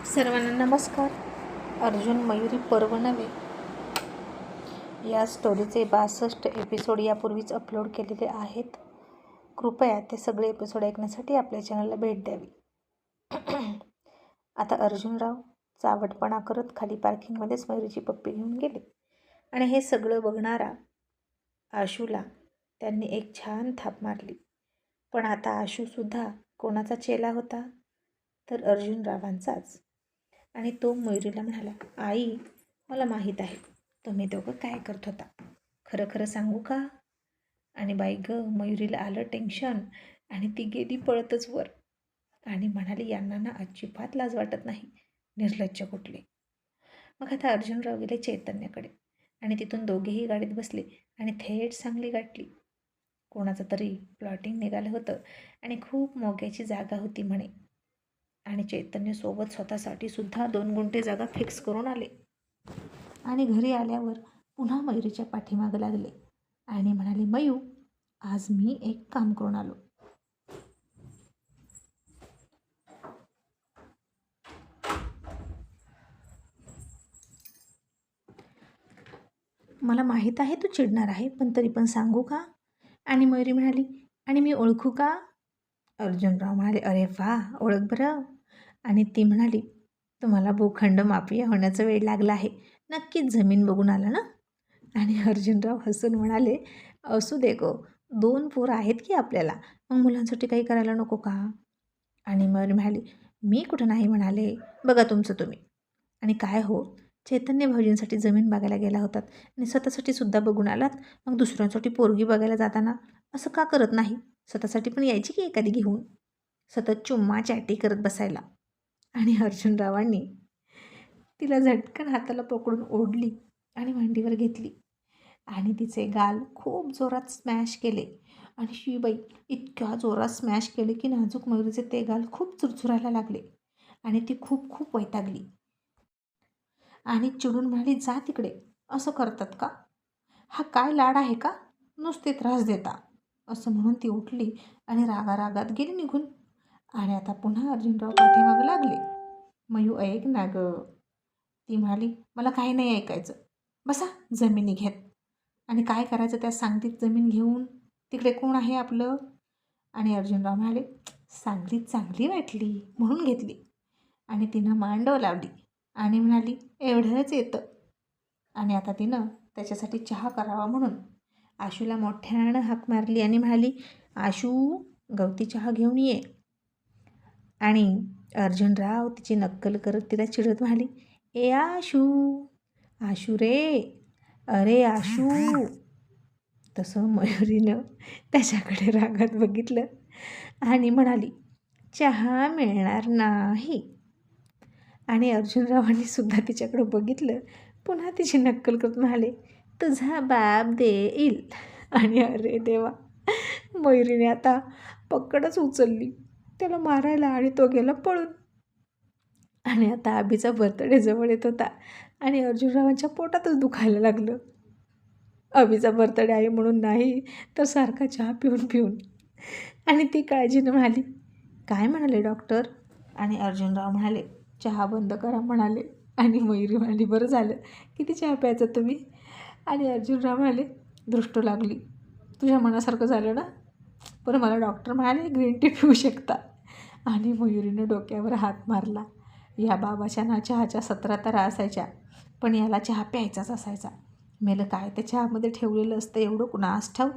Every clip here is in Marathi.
सर्वांना नमस्कार. अर्जुन मयुरी पर्व नव्हे या स्टोरीचे 62 एपिसोड यापूर्वीच अपलोड केलेले आहेत. कृपया ते सगळे एपिसोड ऐकण्यासाठी आपल्या चॅनलला भेट द्यावी. आता अर्जुनराव चावटपणा करत खाली पार्किंगमध्येच मयुरीची पप्पी घेऊन गेले आणि हे सगळं बघणारा आशूला त्यांनी एक छान थाप मारली. पण आता आशूसुद्धा कोणाचा चेला होता तर अर्जुनरावांचाच. आणि तो मयुरीला म्हणाला, आई मला माहीत आहे तुम्ही दोघं काय करत होता, खरं खरं सांगू का? आणि बाई मयुरीला आलं टेन्शन आणि ती गेली पळतच वर आणि म्हणाली, यांना ना अजिबात लाज वाटत नाही, निर्लज्ज कुठले. मग आता अर्जुनराव गेले चैतन्याकडे आणि तिथून दोघेही गाडीत बसले आणि थेट सांगली गाठली. कोणाचं तरी प्लॉटिंग निघालं होतं आणि खूप मोग्याची जागा होती म्हणे. आणि चैतन्यसोबत स्वतःसाठी सुद्धा 2 गुंठे जागा फिक्स करून आले. आणि घरी आल्यावर पुन्हा मयुरीच्या पाठीमागं लागले आणि म्हणाले, मयू आज मी एक काम करून आलो. मला माहीत आहे तू चिडणार आहे, पण तरी पण सांगू का? आणि मयुरी म्हणाली, आणि मी ओळखू का? अर्जुनराव म्हणाले, अरे वा, ओळख बरं. आणि ती म्हणाली, तुम्हाला भूखंड माफिया होण्याचा वेळ लागला आहे, नक्कीच जमीन बघून आला ना? आणि अर्जुनराव हसून म्हणाले, असू दे गो, 2 पोरं आहेत की आपल्याला, मग मुलांसाठी काही करायला नको का? आणि मयुरी म्हणाली, मी कुठं नाही म्हणाले, बघा तुमचं तुम्ही. आणि काय हो, चैतन्य भाऊजींसाठी जमीन बघायला गेला होतात आणि स्वतःसाठी सुद्धा बघून आलात, मग दुसऱ्यांसाठी पोरगी बघायला जाताना असं का करत नाही? स्वतःसाठी पण यायची की एखादी घेऊन, सतत चुम्मा चॅटी करत बसायला. आणि अर्जुनरावांनी तिला झटकन हाताला पकडून ओढली आणि मांडीवर घेतली आणि तिचे गाल खूप जोरात स्मॅश केले. आणि शिबाई इतक्या जोरात स्मॅश केले की नाजूक मयुरीचे ते गाल खूप चुरचुरायला लागले आणि ती खूप खूप वैतागली आणि चिडून म्हणाली, जा तिकडे, असं करतात का? हा काय लाड आहे का? नुसते त्रास देता, असं म्हणून ती उठली आणि रागारागात गेली निघून. आणि आता पुन्हा अर्जुनराव पाठीमागं लागले. मयू ऐक ना ग. ती म्हणाली, मला काही नाही ऐकायचं, बसा जमिनी घेत. आणि काय करायचं त्या सांगलीत जमीन घेऊन, तिकडे कोण आहे आपलं? आणि अर्जुनराव म्हणाले, सांगलीत चांगली वाटली म्हणून घेतली. आणि तिनं मांडव लावली आणि म्हणाली, एवढंच येतं. आणि आता तिनं त्याच्यासाठी चहा करावा म्हणून आशूला मोठ्यानं हाक मारली आणि म्हणाली, आशू गवती चहा घेऊन ये. आणि अर्जुनराव तिची नक्कल करत तिला चिडत म्हणाली, ए आशू, आशू रे, अरे आशू. तसं मयुरीनं त्याच्याकडे रागात बघितलं आणि म्हणाली, चहा मिळणार नाही. आणि अर्जुनरावांनी सुद्धा तिच्याकडे बघितलं, पुन्हा तिची नक्कल करत म्हणाले, तुझा बाप देईल. आणि अरे देवा, मयुरीने आता पकडच उचलली त्याला मारायला आणि तो गेला पळून. आणि आता आबीचा बर्थडे जवळ येत होता आणि अर्जुनरावांच्या पोटातच दुखायला लागलं. अभिचा बर्थडे आहे म्हणून नाही, तर सारखा चहा पिऊन पिऊन. आणि ती काळजीनं म्हणाली, काय म्हणाले डॉक्टर? आणि अर्जुनराव म्हणाले, चहा बंद करा म्हणाले. आणि मयुरी म्हणाली, बरं झालं, किती चहा प्यायचा तुम्ही? आणि अर्जुनराव म्हणाले, दृष्ट लागली, तुझ्या मनासारखं झालं ना? बरं, मला डॉक्टर म्हणाले ग्रीन टी पिऊ शकता. आणि मयुरीनं डोक्यावर हात मारला. या बाबाच्या ना चहाच्या 17 तरा असायच्या, पण याला चहा प्यायचाच असायचा. मेलं काय त्या चहामध्ये ठेवलेलं असतं एवढं कुणास ठाऊक.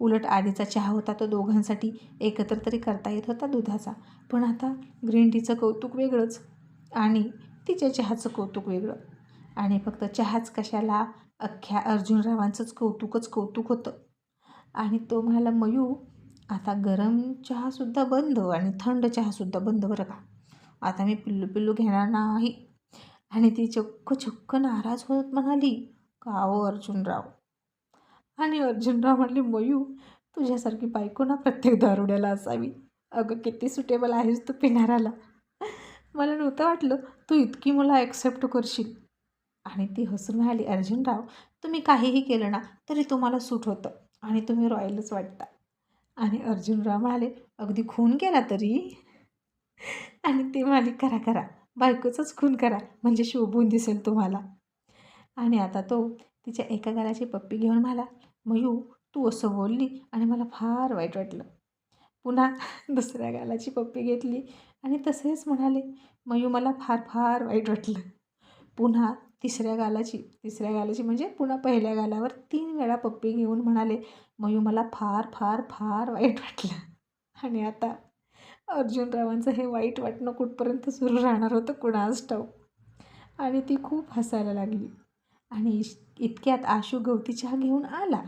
उलट आधीचा चहा होता तो दोघांसाठी एकत्र तरी करता येत होता दुधाचा, पण आता ग्रीन टीचं कौतुक वेगळंच आणि तिच्या चहाचं कौतुक वेगळं. आणि फक्त चहाच कशाला, अख्ख्या अर्जुनरावांचंच कौतुक होतं. आणि तो म्हणाला, मयू आता गरम चहासुद्धा बंद आणि थंड चहासुद्धा बंद बरं का, आता मी पिल्लू घेणार नाही. आणि ती चक्क नाराज होत म्हणाली, का हो अर्जुनराव? आणि अर्जुनराव म्हणले, मयू तुझ्यासारखी बायको ना प्रत्येक दारुड्याला असावी. अगं किती सुटेबल आहेस तू पिणाराला. मला नव्हतं वाटलं तू इतकी मला ॲक्सेप्ट करशील. आणि ती हसून म्हणाली, अर्जुनराव तुम्ही काहीही केलं ना तरी तुम्हाला सूट होतं आणि तुम्ही रॉयलच वाटता. आणि अर्जुनराव म्हणाले, अगदी खून केला तरी? आणि ती म्हणाली, करा करा, बायकोचाच खून करा म्हणजे शोभून दिसेल तुम्हाला. आणि आता तो तिच्या एका गालाची पप्पी घेऊन म्हणाला, मयू तू असं बोलली आणि मला फार वाईट वाटलं. पुन्हा दुसऱ्या गालाची पप्पी घेतली आणि तसेच म्हणाले, मयू मला फार फार वाईट वाटलं. पुन्हा तिसऱ्या गालाची म्हणजे पुन्हा पहिल्या गालावर 3 वेळा पप्पी घेऊन म्हणाले, मयू मला फार फार फार वाईट वाटलं. आणि आता अर्जुनरावांचं हे वाईट वाटणं कुठपर्यंत सुरू राहणार होतं कुणास ठाऊक. आणि ती खूप हसायला लागली. आणि इतक्यात आशू गवती चहा घेऊन आला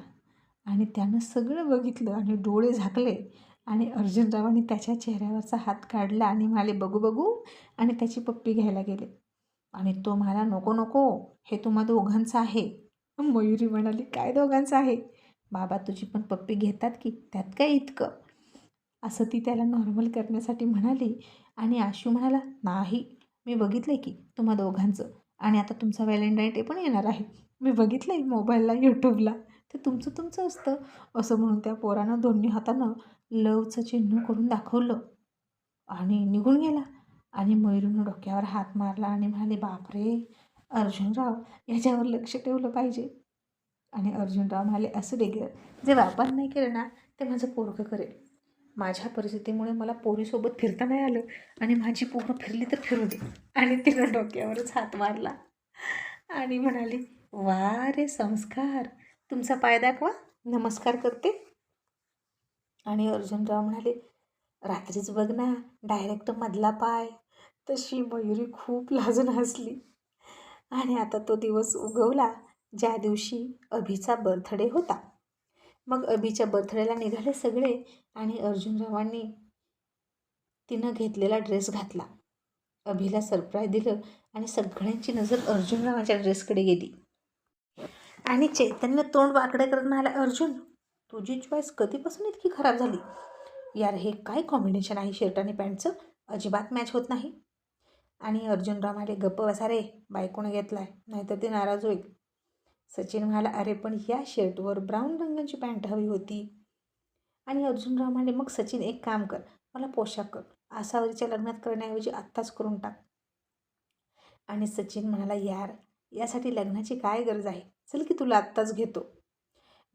आणि त्यानं सगळं बघितलं आणि डोळे झाकले आणि अर्जुनरावांनी त्याच्या चेहऱ्यावरचा हात काढला आणि म्हणाले, बघू बघू, आणि त्याची पप्पी घ्यायला गेले. आणि तो म्हणाला, नको नको, हे तुम्हा दोघांचं आहे. मयुरी म्हणाली, काय दोघांचं आहे? बाबा तुझी पण पप्पी घेतात की, त्यात काय इतकं, असं ती त्याला नॉर्मल करण्यासाठी म्हणाली. आणि आशू म्हणाला, नाही, मी बघितलं आहे की तुम्हा दोघांचं, आणि आता तुमचा व्हॅलेंटाईन डे पण येणार आहे, मी बघितलं आहे मोबाईलला, यूट्यूबला, ते तुमचं तुमचं असतं, असं म्हणून त्या पोरानं दोन्ही हातानं लवचं चिन्ह करून दाखवलं आणि निघून गेला. आणि मयुरीनं डोक्यावर हात मारला आणि म्हणाले, बापरे अर्जुनराव, याच्यावर लक्ष ठेवलं पाहिजे. आणि अर्जुनराव म्हणाले, असं दे ग, जे बापानं नाही केलं ना ते माझं पोरगं करेल. माझ्या परिस्थितीमुळे मला पोरीसोबत फिरता नाही आलं आणि माझी पोरं फिरली तर फिरू दे. आणि तिनं डोक्यावरच हात मारला आणि म्हणाली, वा रे संस्कार, तुमचा पाय दाखवा, नमस्कार करते. आणि अर्जुनराव म्हणाले, रात्रीच बघ ना, डायरेक्ट मधला पाय. तशी मयुरी खूप लाजून हसली. आणि आता तो दिवस उगवला ज्या दिवशी अभिचा बर्थडे होता. मग अभिच्या बर्थडेला निघाले सगळे आणि अर्जुनरावांनी तिनं घेतलेला ड्रेस घातला. अभिला सरप्राईज दिलं आणि सगळ्यांची नजर अर्जुनरावांच्या ड्रेसकडे गेली. आणि चैतन्य तोंड वाकडे करत म्हणाला, अर्जुन तुझी चॉईस कधीपासून इतकी खराब झाली यार, हे काय कॉम्बिनेशन आहे शर्ट आणि पॅन्टचं, अजिबात मॅच होत नाही. आणि अर्जुनराव म्हणाले, गप्प बसा रे, बायकोनं घेतलाय, नाहीतर ती नाराज होईल. सचिन म्हणाला, अरे पण या शर्टवर ब्राऊन रंगाची पॅन्ट हवी होती. आणि अर्जुनराव म्हणाले, मग सचिन एक काम कर, मला पोशाख कर, आसावरीच्या लग्नात करण्याऐवजी आत्ताच करून टाक. आणि सचिन म्हणाला, यार यासाठी लग्नाची काय गरज आहे, चल की तुला आत्ताच घेतो.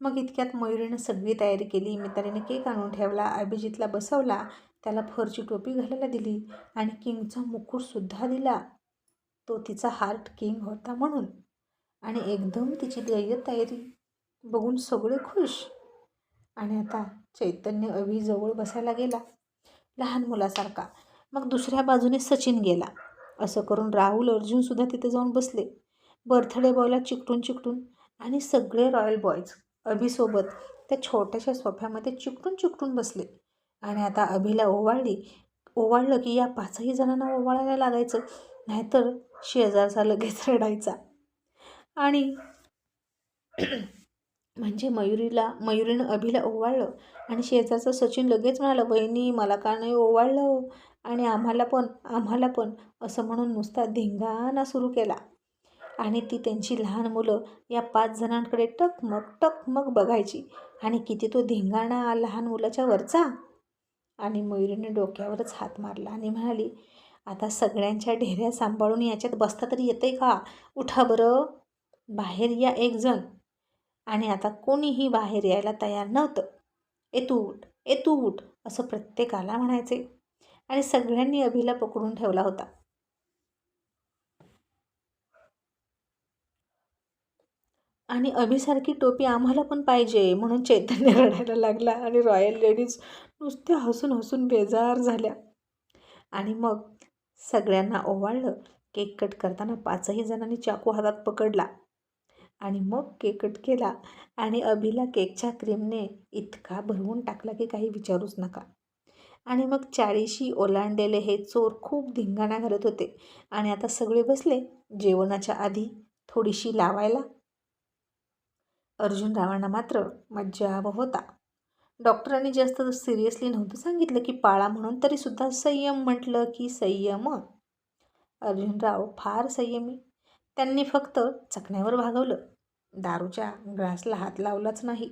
मग इतक्यात मयुरीनं सगळी तयारी केली. मितालीने केक आणून ठेवला, अभिजितला बसवला, त्याला फरची टोपी घालायला दिली आणि किंगचा मुकुटसुद्धा दिला, तो तिचा हार्ट किंग होता म्हणून. आणि एकदम तिची तयारी बघून सगळे खुश. आणि आता चैतन्य अभिजवळ बसायला गेला लहान मुलासारखा. मग दुसऱ्या बाजूने सचिन गेला. असं करून राहुल, अर्जुनसुद्धा तिथे जाऊन बसले बर्थडे बॉयला चिकटून. आणि सगळे रॉयल बॉयज अभिसोबत त्या छोट्याशा सोफ्यामध्ये चिकटून बसले. आणि आता अभिला ओवाळलं की या 5ही जणांना ओवाळायला लागायचं, नाहीतर शेजारचा लगेच रडायचा. आणि म्हणजे मयुरीनं अभिला ओवाळलं आणि शेजारचा सचिन लगेच म्हणाला, वहिनी मला का नाही ओवाळलं, आणि आम्हाला पण असं म्हणून नुसता धिंगाणा सुरू केला. आणि ती त्यांची लहान मुलं या 5 जणांकडे टकमक बघायची. आणि किती तो धिंगाणा लहान मुलाच्या वरचा. आणि मयुरीने डोक्यावरच हात मारला आणि म्हणाली, आता सगळ्यांच्या ढेऱ्या सांभाळून याच्यात बसता तरी येते का, उठा बरं, बाहेर या एक जण. आणि आता कोणीही बाहेर यायला तयार नव्हतं. ए तू उठ असं प्रत्येकाला म्हणायचे. आणि सगळ्यांनी अभिला पकडून ठेवला होता. आणि अभिसारखी टोपी आम्हाला पण पाहिजे म्हणून चैतन्य रडायला लागला. आणि रॉयल लेडीज नुसत्या हसून बेजार झाल्या. आणि मग सगळ्यांना ओवाळलं. केक कट करताना 5ही जणांनी चाकू हातात पकडला आणि मग केक कट केला. आणि अभिला केकच्या क्रीमने इतका भरवून टाकला की काही विचारूच नका. आणि मग 40शी ओलांडलेले हे चोर खूप धिंगाणा घालत होते. आणि आता सगळे बसले जेवणाच्या आधी थोडीशी लावायला. अर्जुनरावांना मात्र मज्जा होता. डॉक्टरांनी जास्त सिरियसली नव्हतं सांगितलं की पाळा म्हणून, तरीसुद्धा संयम म्हटलं की संयम. अर्जुनराव फार संयमी. त्यांनी फक्त चकण्यावर भागवलं, दारूच्या ग्लासला हात लावलाच नाही.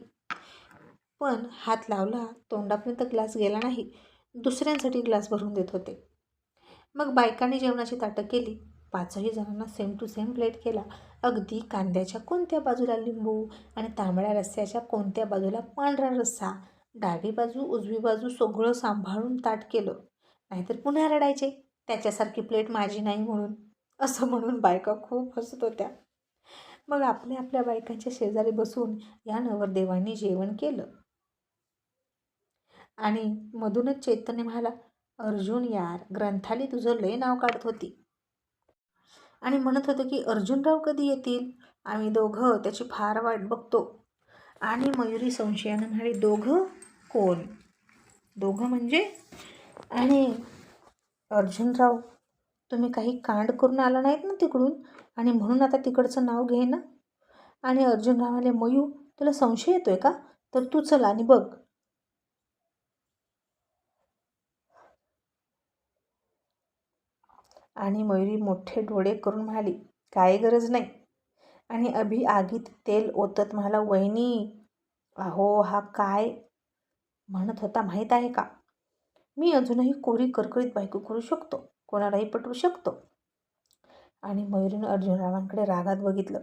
पण हात लावला, तोंडापर्यंत ग्लास गेला नाही, दुसऱ्यांसाठी ग्लास भरून देत होते. मग बायकांनी जेवणाची ताटं केली. 5ही जणांना सेम टू सेम प्लेट केला. अगदी कांद्याच्या कोणत्या बाजूला लिंबू आणि तांबड्या रस्स्याच्या कोणत्या बाजूला पांढरा रस्सा, डावी बाजू उजवी बाजू सगळं सांभाळून ताट केलं. नाहीतर पुन्हा रडायचे, त्याच्यासारखी प्लेट माझी नाही म्हणून. असं म्हणून बायका खूप हसत होत्या. मग आपल्या आपल्या बायकांच्या शेजारी बसून या नवरदेवांनी जेवण केलं. आणि मधूनच चैतन्य म्हणाला, अर्जुन यार, ग्रंथाली तुझं लय नाव काढत होती आणि म्हणत होतं की अर्जुनराव कधी येतील, आम्ही दोघं त्याची फार वाट बघतो. आणि मयुरी संशयानं म्हणाली, दोघं कोण? दोघं म्हणजे? आणि अर्जुनराव, तुम्ही काही कांड करून आला नाहीत ना तिकडून, आणि म्हणून आता तिकडचं नाव घे ना. आणि अर्जुनराव म्हणाले, मयू तुला संशय येतोय का? तर तू चल आणि बघ. आणि मयुरी मोठे डोळे करून म्हणाली, काही गरज नाही. आणि अभि आगीत तेल ओतत म्हणाला, वहिनी अहो हा काय म्हणत होता माहीत आहे का? मी अजूनही कोरी करकरीत बायको करू शकतो, कोणालाही पटवू शकतो. आणि मयुरीनं अर्जुनरावांकडे रागात बघितलं.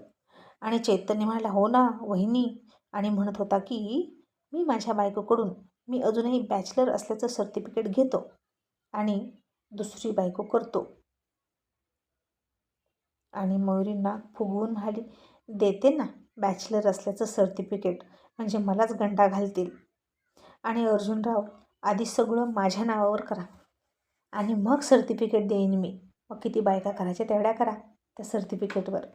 आणि चैतन्य म्हणाला, हो ना वहिनी. आणि म्हणत होता की मी माझ्या बायकोकडून मी अजूनही बॅचलर असल्याचं सर्टिफिकेट घेतो आणि दुसरी बायको करतो. आणि मयुरींना फुगवून म्हणाली, देते ना बॅचलर असल्याचं सर्टिफिकेट, म्हणजे मलाच गंडा घालतील. आणि अर्जुनराव, आधी सगळं माझ्या नावावर करा आणि मग सर्टिफिकेट देईन मी. मग किती बायका करायच्या तेवढ्या करा त्या सर्टिफिकेटवर.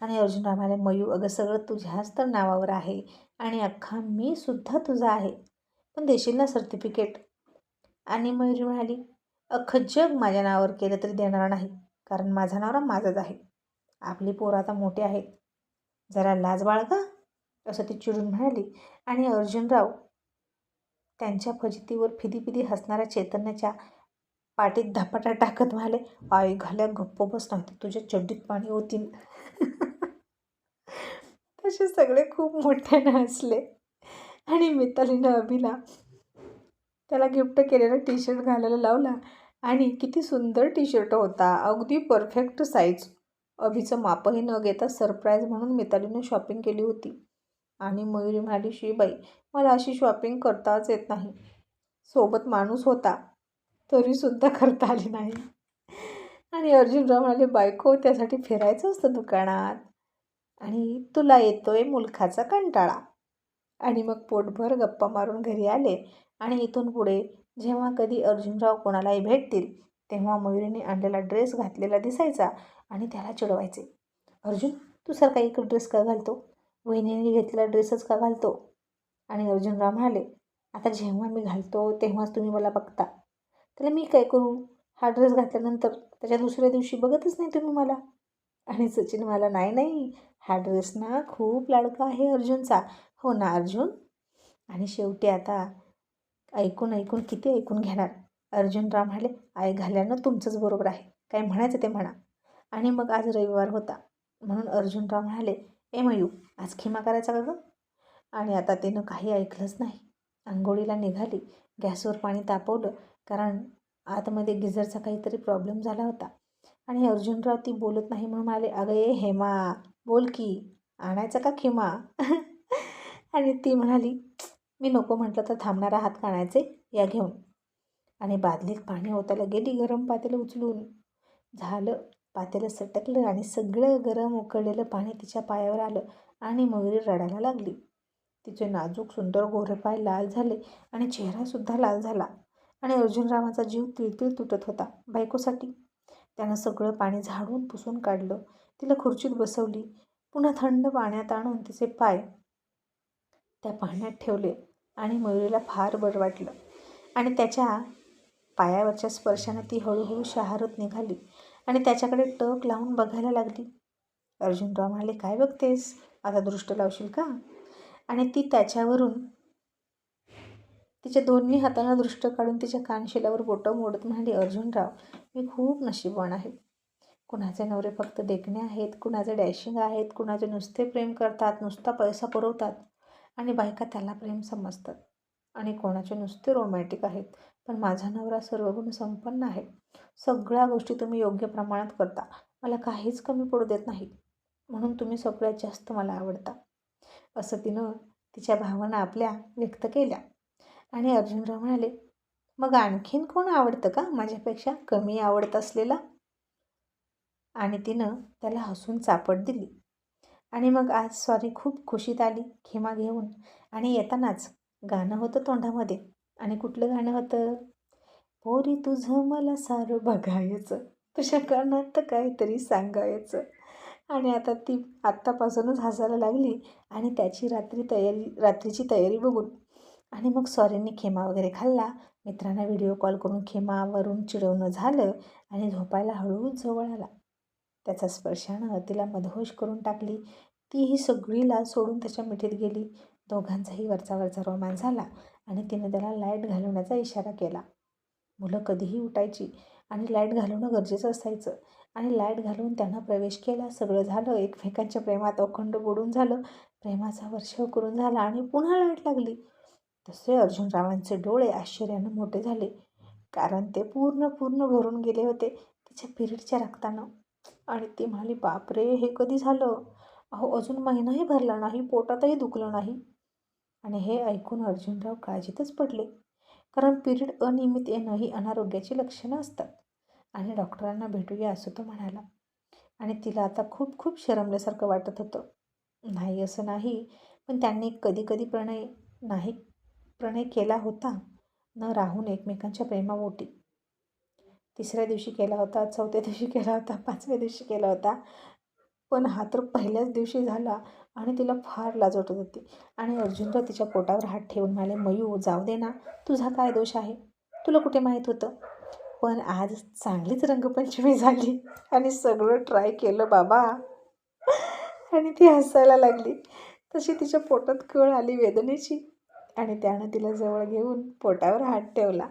आणि अर्जुनराव म्हणाले, मयू अगं सगळं तुझ्याच तर नावावर आहे आणि अख्खा मी सुद्धा तुझा आहे, पण देशील ना सर्टिफिकेट? आणि मयुरी म्हणाली, अख्खं जग माझ्या नावावर केलं तरी देणार नाही, कारण माझा नवरा माझाच आहे. आपली पोरं आता मोठे आहेत, जरा लाज बाळगा, असं ती चिडून म्हणाली. आणि अर्जुनराव त्यांच्या फजितीवर फिदी हसणाऱ्या चैतन्याच्या पाठीत धपाटा टाकत म्हणाले, आई घाल्या गप्प बस, नव्हते तुझ्या चड्डीत पाणी होतील. तसे सगळे खूप मोठ्यानं हसले. आणि मितालीनं अभिला त्याला गिफ्ट केलेला टी शर्ट घालायला लावला. आणि किती सुंदर टी शर्ट होता, अगदी परफेक्ट साईज. अभिचं मापही न घेता सरप्राईज म्हणून मितालीनं शॉपिंग केली होती. आणि मयुरी म्हणाली, शी बाई, मला अशी शॉपिंग करताच येत नाही. सोबत माणूस होता तरीसुद्धा करता आली नाही. आणि अर्जुनराव म्हणाले, बायको त्यासाठी फिरायचं असतं दुकानात, आणि तुला येतोय मुलखाचा कंटाळा. आणि मग पोटभर गप्पा मारून घरी आले. आणि इथून पुढे जेव्हा कधी अर्जुनराव कोणालाही भेटतील तेव्हा मयुरीने आणलेला ड्रेस घातलेला दिसायचा आणि त्याला चिडवायचे, अर्जुन तू सारखा एक ड्रेस का घालतो, वहिनीने घेतलेला ड्रेसच का घालतो? आणि अर्जुनराव म्हणाले, आता जेव्हा मी घालतो तेव्हाच तुम्ही मला बघता, त्याला मी काय करू? हा ड्रेस घातल्यानंतर त्याच्या दुसऱ्या दिवशी बघतच नाही तुम्ही मला. आणि सचिन मला, नाही नाही, हा ड्रेस ना खूप लाडका आहे अर्जुनचा, हो ना अर्जुन? आणि शेवटी आता ऐकून ऐकून किती ऐकून घेणार. अर्जुनराव म्हणाले, आई घाल्यानं तुमचंच बरोबर आहे, काय म्हणायचं ते म्हणा. आणि मग आज रविवार होता म्हणून अर्जुनराव म्हणाले, ए मयू आज खिमा करायचा का गं? आणि आता तिनं काही ऐकलंच नाही. आंघोळीला निघाली, गॅसवर पाणी तापवलं, कारण आतमध्ये गिझरचा काहीतरी प्रॉब्लेम झाला होता. आणि अर्जुनराव ती बोलत नाही म्हणून म्हणाले, अगं ए हेमा बोल की, आणायचा का खिमा? आणि ती म्हणाली, मी नको म्हटलं तर थांबणारा हात काढायचे, या घेऊन. आणि बादलीत पाणी ओतायला गेली, गरम पातेलं उचलून. झालं, पातेलं सटकलं आणि सगळं गरम उकळलेलं पाणी तिच्या पायावर आलं आणि मयुरी रडायला लागली. तिचे नाजूक सुंदर गोरे पाय लाल झाले आणि चेहरासुद्धा लाल झाला. आणि अर्जुनरावांचा जीव तिळतिळ तुटत होता बायकोसाठी. त्यानं सगळं पाणी झाडून पुसून काढलं, तिला खुर्चीत बसवली, पुन्हा थंड पाण्यात आणून तिचे पाय त्या पाण्यात ठेवले. आणि मयुरीला फार बरं वाटलं आणि त्याच्या पायावरच्या स्पर्शाने ती हळूहळू शहारत निघाली आणि त्याच्याकडे टक लावून बघायला लागली. अर्जुनराव म्हणाले, काय बघतेस, आता दृष्ट लावशील का? आणि ती त्याच्यावरून तिच्या दोन्ही हातांना दृष्ट काढून तिच्या कानशिलावर बोटं मोडत म्हणाली, अर्जुनराव मी खूप नशीबवान आहे. कुणाचे नवरे फक्त देखणे आहेत, कुणाचे डॅशिंग आहेत, कुणाचे नुसते प्रेम करतात, नुसता पैसा पुरवतात आणि बायका त्याला प्रेम समजतात, आणि कोणाचे नुसते रोमॅन्टिक आहेत पण माझा नवरा सर्वगुण संपन्न आहे. सगळ्या गोष्टी तुम्ही योग्य प्रमाणात करता. मला काहीच कमी पडू देत नाही. म्हणून तुम्ही सगळ्यात जास्त मला आवडता. असं तिनं तिच्या भावना आपल्या व्यक्त केल्या. आणि अर्जुनराव म्हणाले, मग आणखीन कोण आवडतं का माझ्यापेक्षा कमी आवडत असलेला? आणि तिनं त्याला हसून चापट दिली. आणि मग आज सॉरी खूप खुशीत आली खेमा घेऊन. आणि येतानाच गाणं होतं तोंडामध्ये. आणि कुठलं गाणं होतं? पोरी तुझं मला सारं बघायचं, तुझ्या कानात काहीतरी सांगायचं. आणि आता ती आत्तापासूनच हसायला लागली. आणि त्याची रात्रीची तयारी बघून. आणि मग सॉरींनी खेमा वगैरे खाल्ला. मित्रांना व्हिडिओ कॉल करून खेमावरून चिडवणं झालं आणि झोपायला हळूच जवळ आला. त्याचा स्पर्शानं तिला मदहोश करून टाकली. तीही सगळी लाज सोडून त्याच्या मिठीत गेली. दोघांचाही वरचा रोमांच झाला. आणि तिने त्याला लाईट घालवण्याचा इशारा केला. मुलं कधीही उठायची आणि लाईट घालवणं गरजेचं असायचं. आणि लाईट घालवून त्यानं प्रवेश केला. सगळं झालं. एकमेकांच्या प्रेमात अखंड बुडून झालं. प्रेमाचा वर्षाव करून झाला आणि पुन्हा लाईट लागली. तसे अर्जुनरावांचे डोळे आश्चर्यानं मोठे झाले. कारण ते पूर्ण भरून गेले होते तिच्या पिरियडच्या रक्तानं. आणि ती म्हणाली, बापरे, हे कधी झालं? अहो, अजून महिनाही भरला नाही, पोटातही दुखलं नाही. आणि हे ऐकून अर्जुनराव काळजीतच पडले. कारण पिरियड अनियमित येणं ही अनारोग्याची लक्षणं असतात. आणि डॉक्टरांना भेटूया असं तो म्हणाला. आणि तिला आता खूप शरमल्यासारखं वाटत होतं. नाही असं नाही, पण त्यांनी कधी प्रणय केला होता. न राहून एकमेकांच्या प्रेमापोटी. 3ऱ्या दिवशी केला होता, 4थ्या दिवशी केला होता, 5व्या दिवशी केला होता. पण हा तर पहिल्याच दिवशी झाला. आणि तिला फार लाज वाटत होती. आणि अर्जुनराव तिच्या पोटावर हात ठेवून म्हणाले, मयू, जाऊ दे ना, तुझा काय दोष आहे? तुला कुठे माहीत होतं? पण आज चांगलीच रंगपंचमी झाली आणि सगळं ट्राय केलं बाबा. आणि ती हसायला लागली. तशी तिच्या पोटात कळ आली वेदनेची. आणि त्यानं तिला जवळ घेऊन पोटावर हात ठेवला.